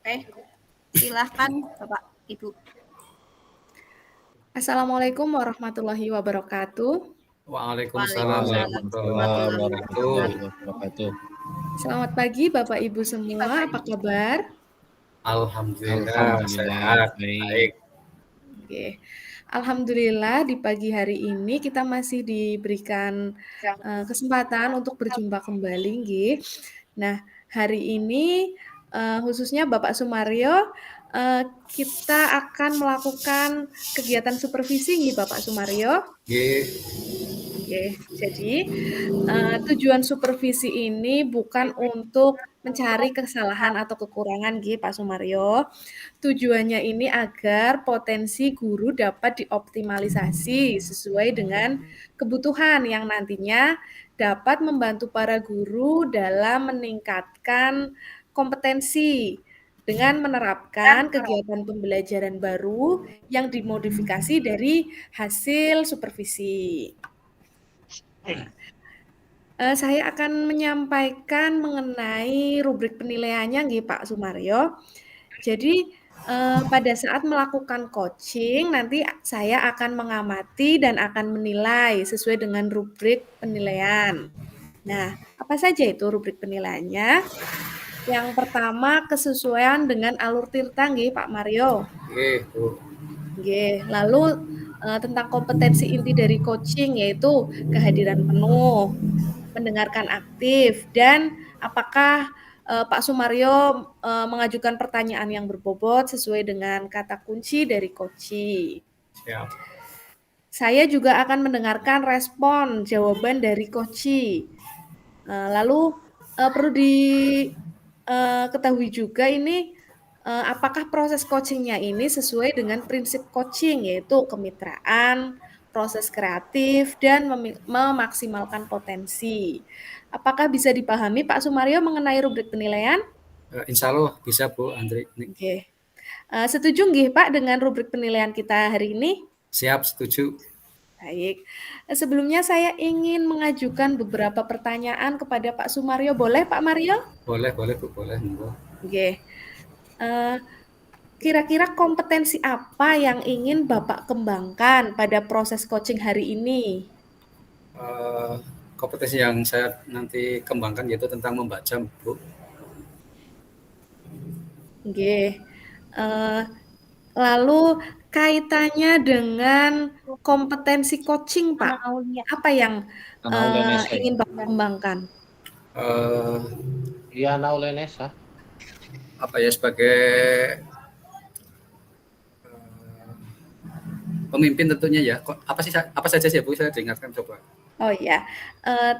Oke, silahkan Bapak, Ibu. Assalamualaikum warahmatullahi wabarakatuh. Waalaikumsalam Waalaikumsalam warahmatullahi warahmatullahi wabarakatuh. wabarakatuh. Selamat pagi Bapak Ibu semua, apa kabar? Alhamdulillah Alhamdulillah, sehat, baik. baik. Oke. Alhamdulillah di pagi hari ini kita masih diberikan kesempatan untuk berjumpa kembali, nggih. Nah, hari ini khususnya Bapak Sumaryo, kita akan melakukan kegiatan supervisi nggih Bapak Sumaryo. Nggih, Oke, jadi tujuan supervisi ini bukan untuk mencari kesalahan atau kekurangan nggih Pak Sumaryo. Tujuannya ini agar potensi guru dapat dioptimalisasi sesuai dengan kebutuhan yang nantinya dapat membantu para guru dalam meningkatkan kompetensi dengan menerapkan kegiatan pembelajaran baru yang dimodifikasi dari hasil supervisi. Saya akan menyampaikan mengenai rubrik penilaiannya nggih Pak Sumaryo. Jadi, pada saat melakukan coaching nanti saya akan mengamati dan akan menilai sesuai dengan rubrik penilaian. Nah, apa saja itu rubrik penilaiannya? Yang pertama kesesuaian dengan alur tirta nggih Pak Mario. nggih, Bu. Nggih, lalu, tentang kompetensi inti dari coaching yaitu kehadiran penuh, mendengarkan aktif, dan apakah, Pak Sumaryo, mengajukan pertanyaan yang berbobot sesuai dengan kata kunci dari coaching. Siap. Saya juga akan mendengarkan respon jawaban dari coaching. Lalu, perlu ketahui juga ini, apakah proses coaching-nya ini sesuai dengan prinsip coaching, yaitu kemitraan, proses kreatif, dan memaksimalkan potensi. Apakah bisa dipahami Pak Sumaryo mengenai rubrik penilaian? Insya Allah bisa, Bu Andri. Oke. Setuju nggih Pak dengan rubrik penilaian kita hari ini? Siap, setuju. Baik. Sebelumnya saya ingin mengajukan beberapa pertanyaan kepada Pak Sumaryo. Boleh Pak Mario? Boleh, Bu, boleh. Monggo. Oke. Kira-kira kompetensi apa yang ingin Bapak kembangkan pada proses coaching hari ini? Eh, Kompetensi yang saya nanti kembangkan yaitu tentang membaca, Bu. Oke. Lalu kaitannya dengan kompetensi coaching, Pak. Apa yang ingin Bapak kembangkan? Eh, Iya, Naulenesa. Apa ya, sebagai pemimpin tentunya ya. Apa saja sih, Bu? Saya diingatkan coba. Oh iya,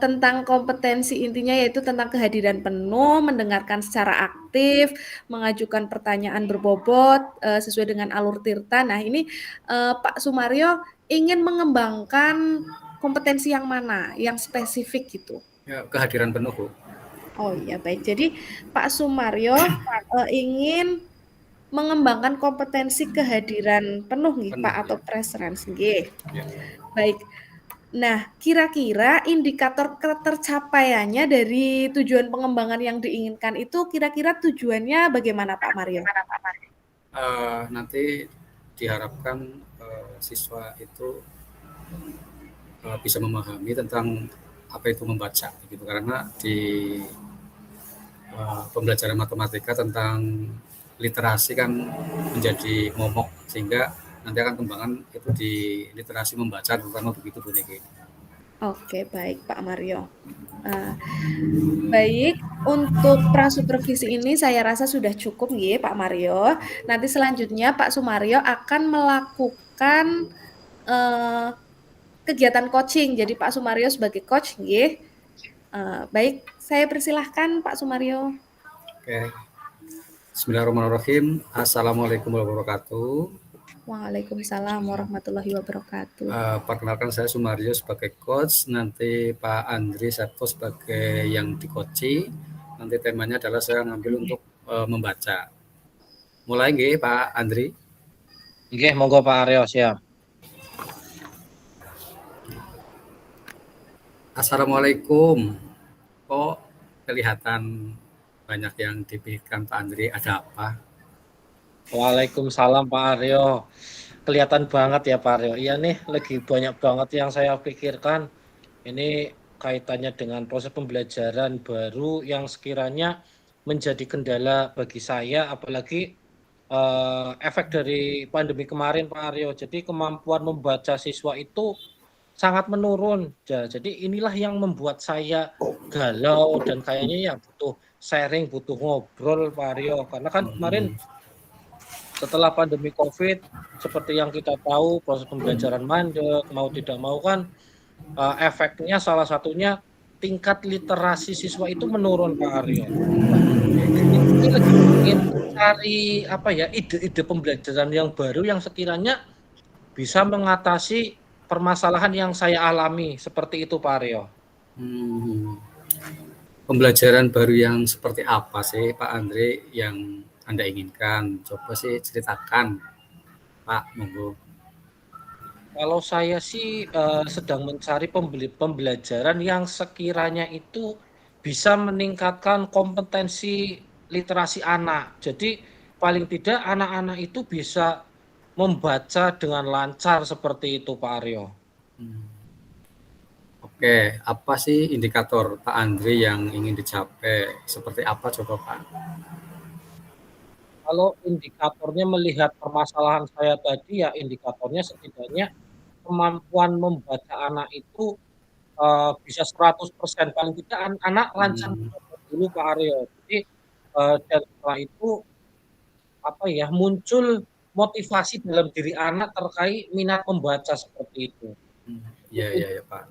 tentang kompetensi intinya yaitu tentang kehadiran penuh, mendengarkan secara aktif, mengajukan pertanyaan berbobot, sesuai dengan alur tirta. Nah ini, Pak Sumaryo ingin mengembangkan kompetensi yang mana? Yang spesifik gitu? Ya, kehadiran penuh, Bu. Oh iya baik, jadi Pak Sumaryo, ingin mengembangkan kompetensi kehadiran penuh nggih Penuh Pak, atau ya. presence nggih. Ya. Baik. Nah, kira-kira indikator ketercapaiannya dari tujuan pengembangan yang diinginkan itu kira-kira tujuannya bagaimana Pak Mario? Nanti diharapkan siswa itu bisa memahami tentang apa itu membaca gitu, karena di pembelajaran matematika tentang literasi kan menjadi momok, sehingga nanti akan kembangan itu di literasi membaca terutama, begitu Bu Niki. Oke, baik Pak Mario. Baik, untuk prasupervisi ini saya rasa sudah cukup nggih Pak Mario. Nanti selanjutnya Pak Sumaryo akan melakukan kegiatan coaching. Jadi Pak Sumaryo sebagai coach nggih. Baik, saya persilahkan Pak Sumaryo. Oke. Bismillahirrahmanirrahim. Assalamualaikum warahmatullahi wabarakatuh. Waalaikumsalam warahmatullahi wabarakatuh. Perkenalkan, saya Sumaryo sebagai coach, nanti Pak Andri Satpo sebagai yang di coaching. Nanti temanya adalah saya ngambil untuk membaca. Mulai nggih Pak Andri. Nggih, monggo Pak Aryo, siap. Assalamualaikum. Kok kelihatan banyak yang dipikirkan Pak Andri, ada apa? Waalaikumsalam Pak Aryo. Kelihatan banget ya Pak Aryo. Iya nih, lagi banyak banget yang saya pikirkan. Ini kaitannya dengan proses pembelajaran baru yang sekiranya menjadi kendala bagi saya, apalagi efek dari pandemi kemarin Pak Aryo. Jadi kemampuan membaca siswa itu sangat menurun. Jadi inilah yang membuat saya galau dan kayaknya ya butuh sharing, butuh ngobrol Pak Aryo. Karena kan kemarin setelah pandemi COVID, seperti yang kita tahu, proses pembelajaran mandek, mau tidak mau kan efeknya salah satunya tingkat literasi siswa itu menurun Pak Aryo. Ini lagi ingin cari apa ya ide-ide pembelajaran yang baru yang sekiranya bisa mengatasi permasalahan yang saya alami seperti itu Pak Aryo. Pembelajaran baru yang seperti apa sih Pak Andre yang Anda inginkan? Coba sih ceritakan Pak, monggo. Kalau saya sih sedang mencari pembelajaran yang sekiranya itu bisa meningkatkan kompetensi literasi anak. Jadi paling tidak anak-anak itu bisa membaca dengan lancar seperti itu Pak Aryo. Oke, apa sih indikator Pak Andre yang ingin dicapai? Seperti apa coba Pak? Kalau indikatornya melihat permasalahan saya tadi ya indikatornya setidaknya kemampuan membaca anak itu bisa 100%, paling tidak anak lancar membaca dulu Pak Aryo. Jadi dan setelah itu apa ya muncul motivasi dalam diri anak terkait minat membaca seperti itu. Iya Pak.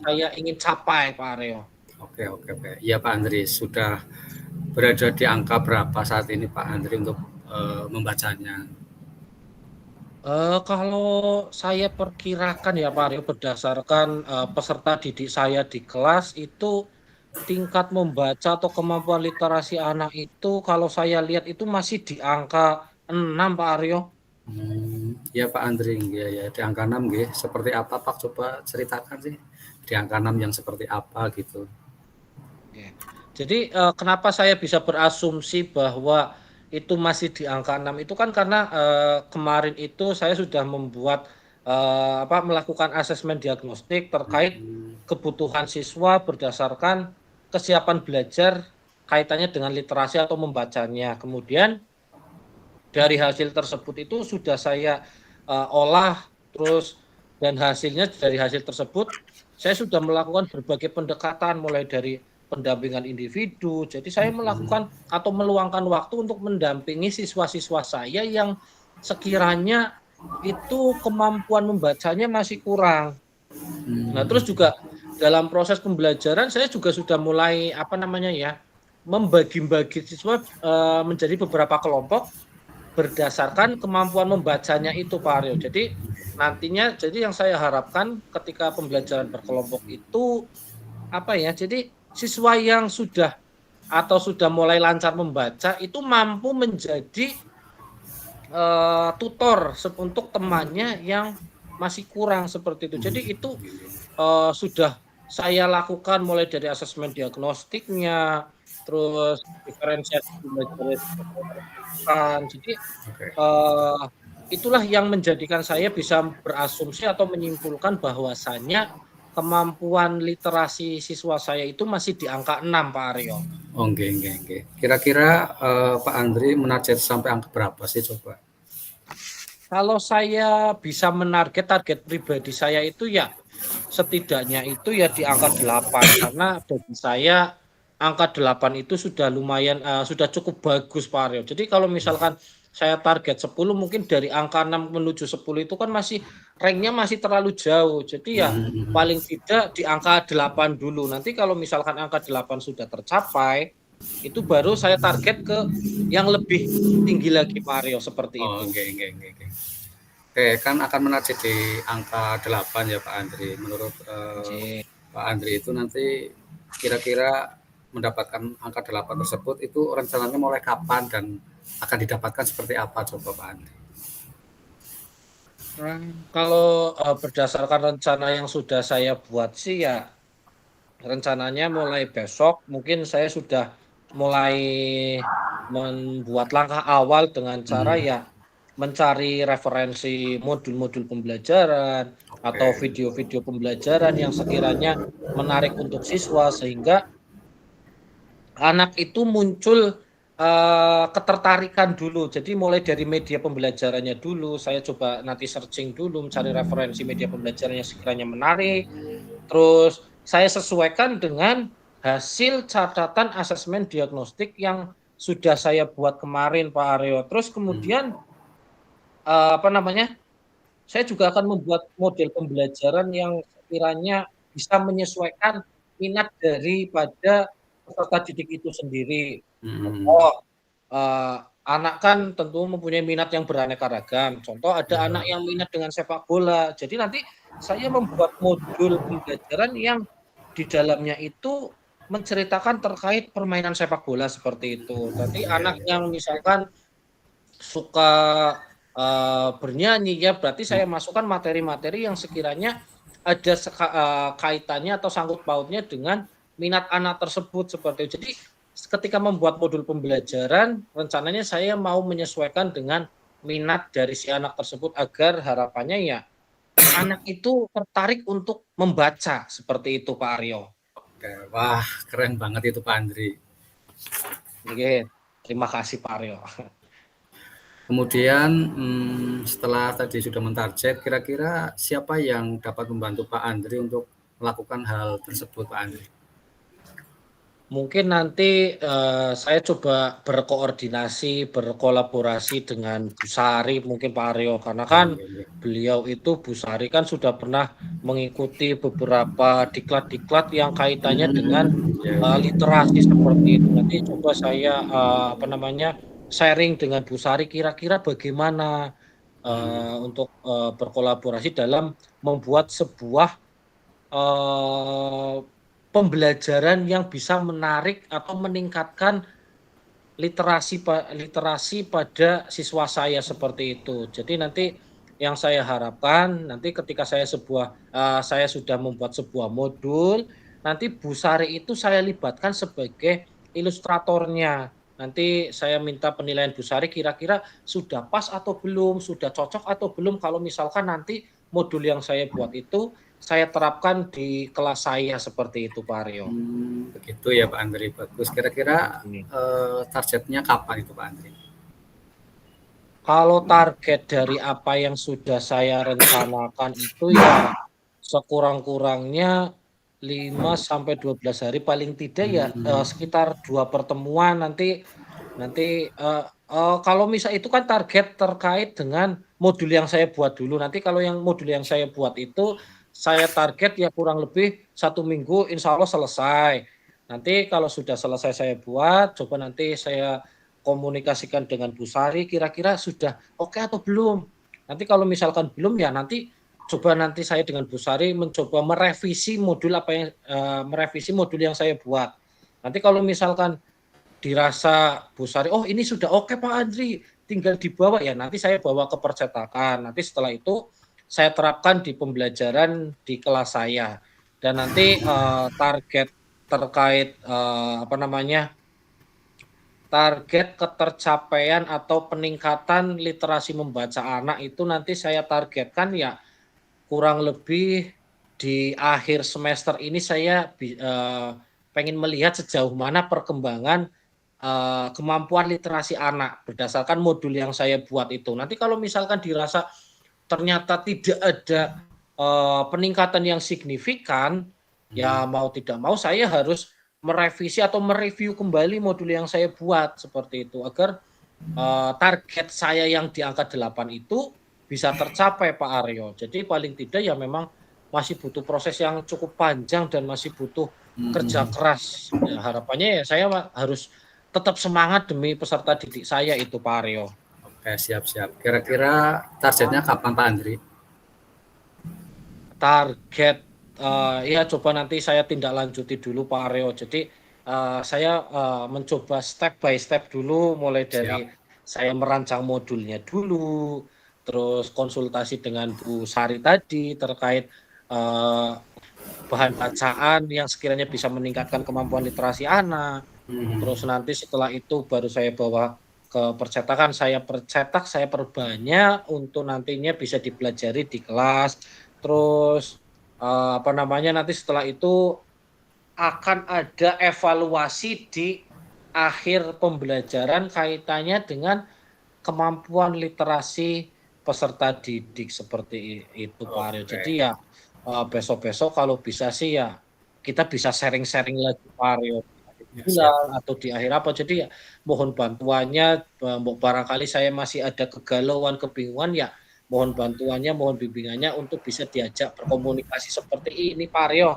Saya ingin capai Pak Aryo. Oke. Ya Pak Andre, sudah berada di angka berapa saat ini Pak Andre untuk membacanya? Kalau saya perkirakan ya Pak Aryo berdasarkan peserta didik saya di kelas itu tingkat membaca atau kemampuan literasi anak itu kalau saya lihat itu masih di angka 6 Pak Aryo. Ya Pak Andre, ya di angka 6 nggih. Seperti apa Pak? Coba ceritakan sih. Di angka 6 yang seperti apa gitu. Oke. Jadi kenapa saya bisa berasumsi bahwa itu masih di angka 6 itu kan karena kemarin itu saya sudah membuat melakukan asesmen diagnostik terkait kebutuhan siswa berdasarkan kesiapan belajar kaitannya dengan literasi atau membacanya. Kemudian dari hasil tersebut itu sudah saya olah terus dan hasilnya dari hasil tersebut saya sudah melakukan berbagai pendekatan mulai dari pendampingan individu. Jadi saya melakukan atau meluangkan waktu untuk mendampingi siswa-siswa saya yang sekiranya itu kemampuan membacanya masih kurang. Nah, terus juga dalam proses pembelajaran saya juga sudah mulai membagi-bagi siswa menjadi beberapa kelompok berdasarkan kemampuan membacanya itu Pak Aryo. Jadi nantinya yang saya harapkan ketika pembelajaran berkelompok itu jadi siswa yang sudah mulai lancar membaca itu mampu menjadi tutor untuk temannya yang masih kurang seperti itu. Jadi itu sudah saya lakukan mulai dari asesmen diagnostiknya, terus diferensiasi belajar. Jadi itulah yang menjadikan saya bisa berasumsi atau menyimpulkan bahwasannya kemampuan literasi siswa saya itu masih di angka 6 Pak Aryo. Oke. Kira-kira Pak Andre menarget sampai angka berapa sih coba? Kalau saya bisa target pribadi saya itu ya setidaknya itu ya di angka 8 karena bagi saya angka 8 itu sudah lumayan sudah cukup bagus Pak Aryo. Jadi kalau misalkan saya target 10 mungkin dari angka 6 menuju 10 itu kan masih ranknya masih terlalu jauh. Jadi ya paling tidak di angka 8 dulu. Nanti kalau misalkan angka 8 sudah tercapai itu baru saya target ke yang lebih tinggi lagi Pak Aryo seperti itu. Oke, kan akan menarget di angka 8 ya Pak Andre. Menurut Pak Andre itu nanti kira-kira mendapatkan angka 8 tersebut itu rencananya mulai kapan dan akan didapatkan seperti apa coba Pak Andre? Kalau berdasarkan rencana yang sudah saya buat sih ya rencananya mulai besok mungkin saya sudah mulai membuat langkah awal dengan cara ya mencari referensi modul-modul pembelajaran atau Oke. video-video pembelajaran yang sekiranya menarik untuk siswa sehingga anak itu muncul ketertarikan dulu. Jadi mulai dari media pembelajarannya dulu, saya coba nanti searching dulu, mencari referensi media pembelajaran yang sekiranya menarik. Terus saya sesuaikan dengan hasil catatan asesmen diagnostik yang sudah saya buat kemarin Pak Aryo. Terus kemudian saya juga akan membuat model pembelajaran yang sekiranya bisa menyesuaikan minat daripada peserta didik itu sendiri. Contoh, anak kan tentu mempunyai minat yang beraneka ragam. Contoh ada anak yang minat dengan sepak bola. Jadi nanti saya membuat modul pembelajaran yang di dalamnya itu menceritakan terkait permainan sepak bola seperti itu. Nanti anak yang misalkan suka bernyanyi ya berarti saya masukkan materi-materi yang sekiranya ada kaitannya atau sangkut pautnya dengan minat anak tersebut seperti itu. Jadi ketika membuat modul pembelajaran, rencananya saya mau menyesuaikan dengan minat dari si anak tersebut agar harapannya ya anak itu tertarik untuk membaca seperti itu Pak Aryo. Oke, wah keren banget itu Pak Andri. Oke, terima kasih Pak Aryo. Kemudian setelah tadi sudah mentarget, kira-kira siapa yang dapat membantu Pak Andri untuk melakukan hal tersebut Pak Andri? Mungkin nanti saya coba berkoordinasi, berkolaborasi dengan Bu Sari mungkin Pak Aryo, karena kan beliau itu Bu Sari kan sudah pernah mengikuti beberapa diklat-diklat yang kaitannya dengan literasi seperti itu. Nanti coba saya sharing dengan Bu Sari kira-kira bagaimana untuk berkolaborasi dalam membuat sebuah pembelajaran yang bisa menarik atau meningkatkan literasi pada siswa saya seperti itu. Jadi nanti yang saya harapkan nanti ketika saya sudah membuat sebuah modul, nanti Bu Sari itu saya libatkan sebagai ilustratornya. Nanti saya minta penilaian Bu Sari kira-kira sudah pas atau belum, sudah cocok atau belum kalau misalkan nanti modul yang saya buat itu saya terapkan di kelas saya seperti itu Pak Aryo. Begitu ya Pak Andri, bagus. Kira-kira targetnya kapan itu Pak Andri? Kalau target dari apa yang sudah saya rencanakan itu ya sekurang-kurangnya 5-12 hari paling tidak ya sekitar 2 pertemuan nanti kalau misal itu kan target terkait dengan modul yang saya buat dulu. Nanti kalau yang modul yang saya buat itu saya target ya kurang lebih 1 minggu insya Allah selesai. Nanti kalau sudah selesai saya buat, coba nanti saya komunikasikan dengan Bu Sari kira-kira sudah oke atau belum. Nanti kalau misalkan belum ya nanti coba nanti saya dengan Bu Sari mencoba merevisi modul yang saya buat. Nanti kalau misalkan dirasa Bu Sari, oh ini sudah oke Pak Andri, tinggal dibawa ya nanti saya bawa ke percetakan. Nanti setelah itu saya terapkan di pembelajaran di kelas saya. Dan nanti target terkait target ketercapaian atau peningkatan literasi membaca anak itu nanti saya targetkan ya kurang lebih di akhir semester ini saya pengen melihat sejauh mana perkembangan kemampuan literasi anak berdasarkan modul yang saya buat itu. Nanti kalau misalkan dirasa ternyata tidak ada peningkatan yang signifikan, ya mau tidak mau saya harus merevisi atau mereview kembali modul yang saya buat seperti itu agar target saya yang di angka 8 itu bisa tercapai Pak Aryo. Jadi paling tidak ya memang masih butuh proses yang cukup panjang dan masih butuh kerja keras. Ya, harapannya ya saya harus tetap semangat demi peserta didik saya itu Pak Aryo. Oke, siap-siap. Kira-kira targetnya kapan Pak Andri? Target ya coba nanti saya tindak lanjuti dulu Pak Aryo. Jadi saya mencoba step by step dulu mulai dari saya merancang modulnya dulu, terus konsultasi dengan Bu Sari tadi terkait bahan bacaan yang sekiranya bisa meningkatkan kemampuan literasi anak. Terus nanti setelah itu baru saya bawa ke percetakan, saya percetak, saya perbanyak untuk nantinya bisa dipelajari di kelas. Terus nanti setelah itu akan ada evaluasi di akhir pembelajaran kaitannya dengan kemampuan literasi peserta didik seperti itu Pak Aryo. Jadi ya besok-besok kalau bisa sih ya kita bisa sharing-sharing lagi Pak Aryo bulan atau di akhir apa. Jadi ya mohon bantuannya, barangkali saya masih ada kegalauan, kebingungan ya mohon bantuannya, mohon bimbingannya untuk bisa diajak berkomunikasi seperti ini Pak Aryo.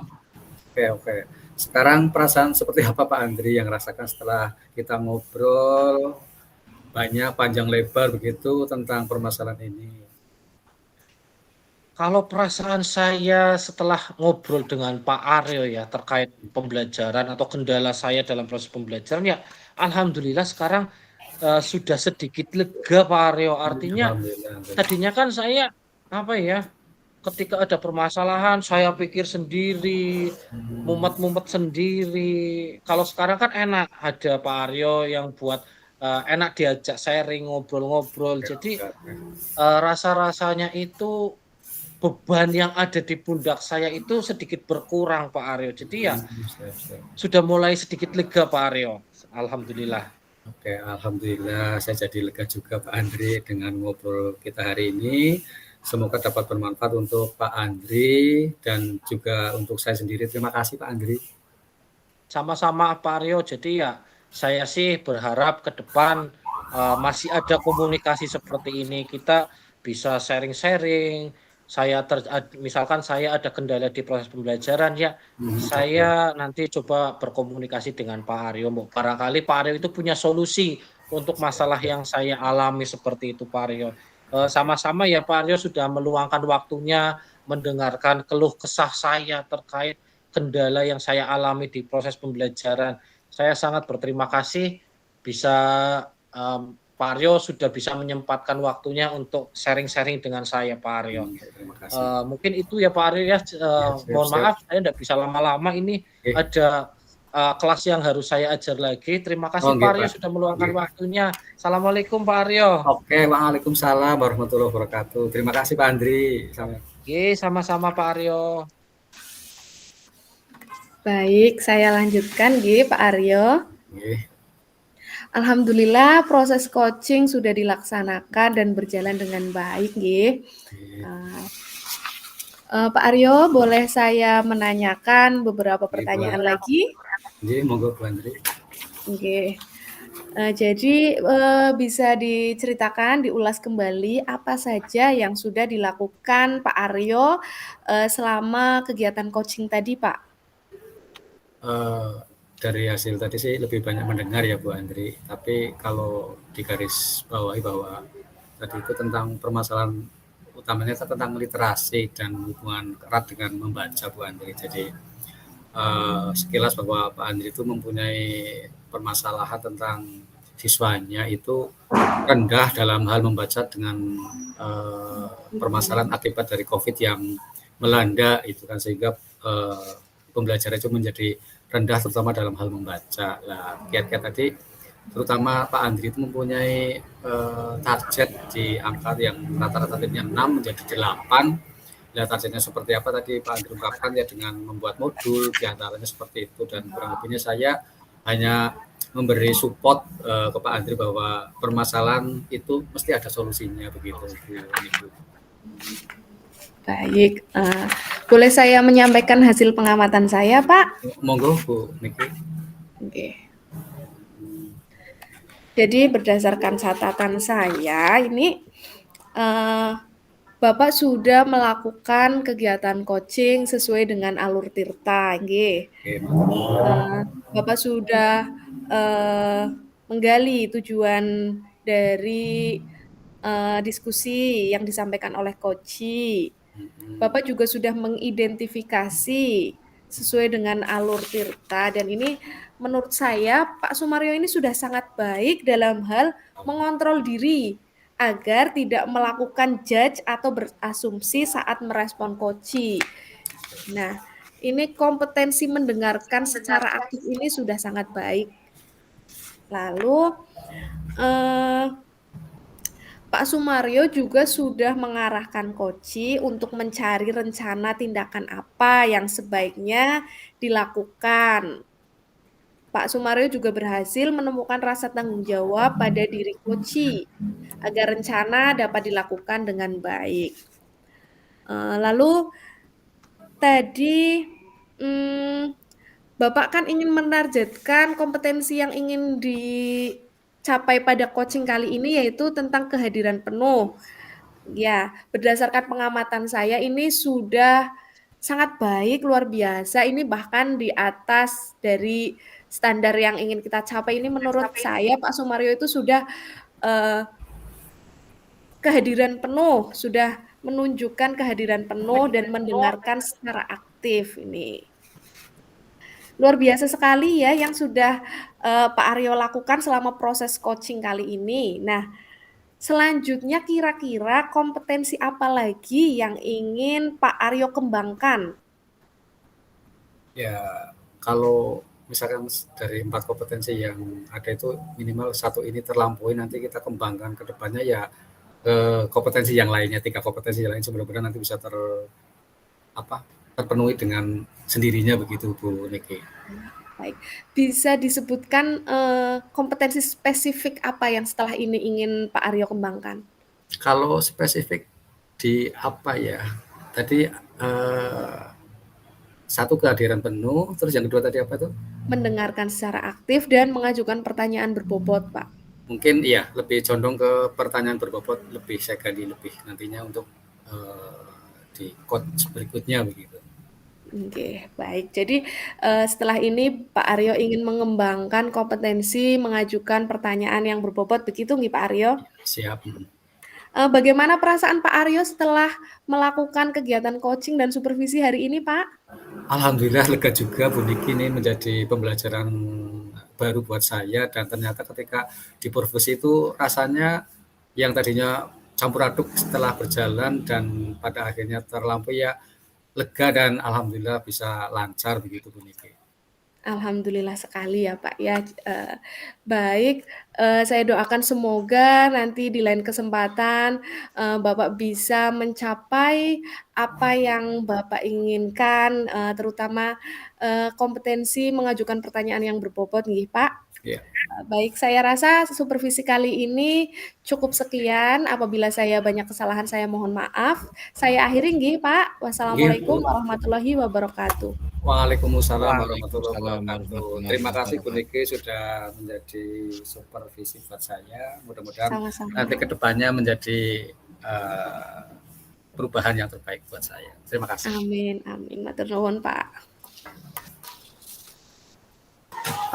Oke. Sekarang perasaan seperti apa Pak Andri yang rasakan setelah kita ngobrol banyak panjang lebar begitu tentang permasalahan ini? Kalau perasaan saya setelah ngobrol dengan Pak Aryo ya terkait pembelajaran atau kendala saya dalam proses pembelajaran ya alhamdulillah sekarang sudah sedikit lega Pak Aryo. Artinya tadinya kan saya ketika ada permasalahan saya pikir sendiri, mumet-mumet sendiri. Kalau sekarang kan enak ada Pak Aryo yang buat enak diajak sharing, ngobrol-ngobrol. Jadi rasa-rasanya itu beban yang ada di pundak saya itu sedikit berkurang Pak Aryo. Jadi ya sudah mulai sedikit lega Pak Aryo. Alhamdulillah. Oke, alhamdulillah saya jadi lega juga Pak Andri dengan ngobrol kita hari ini. Semoga dapat bermanfaat untuk Pak Andri dan juga untuk saya sendiri. Terima kasih Pak Andri. Sama-sama Pak Aryo. Jadi ya saya sih berharap ke depan masih ada komunikasi seperti ini. Kita bisa sharing-sharing. Misalkan saya ada kendala di proses pembelajaran ya, saya nanti coba berkomunikasi dengan Pak Aryo. Barangkali Pak Aryo itu punya solusi untuk masalah yang saya alami seperti itu Pak Aryo. Sama-sama ya Pak Aryo sudah meluangkan waktunya mendengarkan keluh kesah saya terkait kendala yang saya alami di proses pembelajaran. Saya sangat berterima kasih bisa Pak Aryo sudah bisa menyempatkan waktunya untuk sharing-sharing dengan saya Pak Aryo. Mungkin itu ya Pak Aryo ya. Mohon maaf saya tidak bisa lama-lama ini ada kelas yang harus saya ajar lagi. Terima kasih Pak Aryo sudah meluangkan waktunya. Assalamualaikum Pak Aryo. Oke, waalaikumsalam warahmatullahi wabarakatuh. Terima kasih Pak Andri. Sama-sama Pak Aryo. Baik, saya lanjutkan Pak Aryo. Alhamdulillah proses coaching sudah dilaksanakan dan berjalan dengan baik, Pak Aryo, boleh saya menanyakan beberapa pertanyaan lagi? Monggo Bu Andri. Jadi bisa diceritakan, diulas kembali apa saja yang sudah dilakukan Pak Aryo selama kegiatan coaching tadi, Pak? Dari hasil tadi sih lebih banyak mendengar ya Bu Andri, tapi kalau digaris bawahi bahwa tadi itu tentang permasalahan utamanya tentang literasi dan hubungan erat dengan membaca Bu Andri. Jadi sekilas bahwa Pak Andri itu mempunyai permasalahan tentang siswanya itu rendah dalam hal membaca dengan permasalahan akibat dari COVID yang melanda itu kan, sehingga pembelajaran itu menjadi rendah terutama dalam hal membaca. Nah, kiat-kiat tadi terutama Pak Andri itu mempunyai target di angka yang rata-rata timnya 6 menjadi 8. Nah, targetnya seperti apa tadi Pak Andri ungkapkan ya dengan membuat modul diantaranya seperti itu, dan kurang lebihnya saya hanya memberi support ke Pak Andri bahwa permasalahan itu mesti ada solusinya begitu Bu. Baik, boleh saya menyampaikan hasil pengamatan saya, Pak? Monggo Bu Niki. Jadi berdasarkan catatan saya ini Bapak sudah melakukan kegiatan coaching sesuai dengan alur Tirta, Bapak sudah menggali tujuan dari diskusi yang disampaikan oleh coach. Bapak juga sudah mengidentifikasi sesuai dengan alur Tirta, dan ini menurut saya Pak Sumaryo ini sudah sangat baik dalam hal mengontrol diri agar tidak melakukan judge atau berasumsi saat merespon coach. Nah, ini kompetensi mendengarkan secara aktif ini sudah sangat baik. Lalu Pak Sumaryo juga sudah mengarahkan Koci untuk mencari rencana tindakan apa yang sebaiknya dilakukan. Pak Sumaryo juga berhasil menemukan rasa tanggung jawab pada diri Koci agar rencana dapat dilakukan dengan baik. Lalu tadi Bapak kan ingin menargetkan kompetensi yang ingin dicapai pada coaching kali ini yaitu tentang kehadiran penuh. Ya, berdasarkan pengamatan saya ini sudah sangat baik, luar biasa. Ini bahkan di atas dari standar yang ingin kita capai. Ini menurut saya Pak Sumaryo itu sudah kehadiran penuh, sudah menunjukkan kehadiran penuh dan mendengarkan secara aktif ini. Luar biasa sekali ya yang sudah Pak Aryo lakukan selama proses coaching kali ini. Nah, selanjutnya kira-kira kompetensi apa lagi yang ingin Pak Aryo kembangkan? Ya, kalau misalkan dari 4 kompetensi yang ada itu minimal 1 ini terlampaui, nanti kita kembangkan ke depannya ya kompetensi yang lainnya, 3 kompetensi yang lain mudah-mudahan nanti bisa terpenuhi dengan sendirinya begitu Bu Niki. Baik, bisa disebutkan kompetensi spesifik apa yang setelah ini ingin Pak Aryo kembangkan? Kalau spesifik di apa ya? Tadi 1 kehadiran penuh, terus yang kedua tadi apa tuh? Mendengarkan secara aktif dan mengajukan pertanyaan berbobot, Pak. Mungkin ya lebih condong ke pertanyaan berbobot, lebih saya gali lebih nantinya untuk di coach berikutnya begitu. Oke, baik. Jadi setelah ini Pak Aryo ingin mengembangkan kompetensi mengajukan pertanyaan yang berbobot, begitu nggih Pak Aryo? Siap. Bagaimana perasaan Pak Aryo setelah melakukan kegiatan coaching dan supervisi hari ini, Pak? Alhamdulillah lega juga Bu Niki, ini menjadi pembelajaran baru buat saya dan ternyata ketika di profesi itu rasanya yang tadinya campur aduk setelah berjalan dan pada akhirnya terlampaui ya lega dan alhamdulillah bisa lancar begitu Bu Niki. Alhamdulillah sekali ya Pak ya. Baik, saya doakan semoga nanti di lain kesempatan Bapak bisa mencapai apa yang Bapak inginkan, terutama kompetensi mengajukan pertanyaan yang berbobot nggih Pak. Ya. Baik, saya rasa supervisi kali ini cukup sekian. Apabila saya banyak kesalahan, saya mohon maaf. Saya akhiri nggih Pak. Wassalamualaikum warahmatullahi wabarakatuh. Waalaikumsalam warahmatullahi wabarakatuh. Terima kasih Bu Niki sudah menjadi supervisi buat saya. Mudah-mudahan nanti ke depannya menjadi perubahan yang terbaik buat saya. Terima kasih. Amin, amin. Matur nuwun, Pak.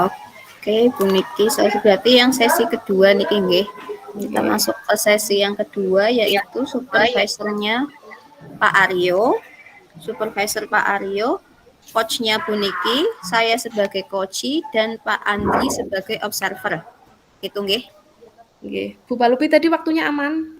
Oke, Bu Niki, berarti yang sesi kedua niki nggih. Kita masuk ke sesi yang kedua yaitu supervisornya Pak Aryo. Supervisor Pak Aryo, coachnya Bu Niki, saya sebagai coachi dan Pak Andri sebagai observer. Itu nggih. Nggih. Bu Palupi tadi waktunya aman?